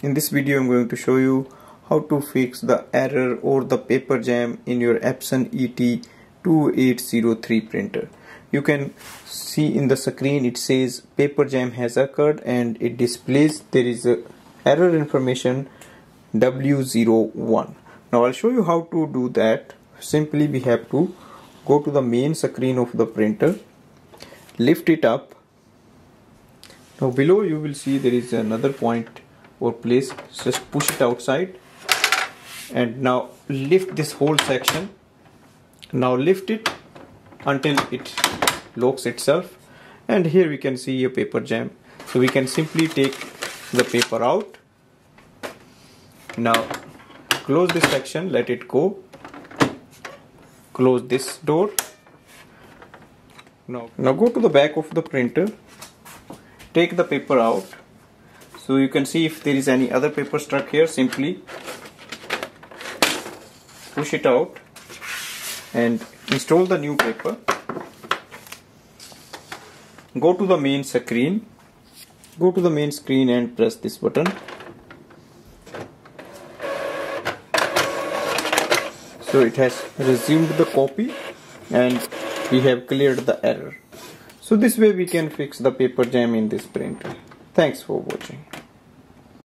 In this video I'm going to show you how to fix the error or the paper jam in your Epson ET-2803 printer. You can see in the screen it says paper jam has occurred and it displays there is a error information W01. Now I'll show you how to do that. Simply we have to go to the main screen of the printer, lift it up. Now below you will see there is another point or place, just push it outside and now lift this whole section. Now lift it until it locks itself, and here we can see a paper jam. So we can simply take the paper out. Now close this section, let it go, close this door. Now go to the back of the printer, take the paper out. So you can see if there is any other paper stuck here, simply push it out and install the new paper. Go to the main screen. Go to the main screen and press this button. So it has resumed the copy and we have cleared the error. So this way we can fix the paper jam in this printer. Thanks for watching.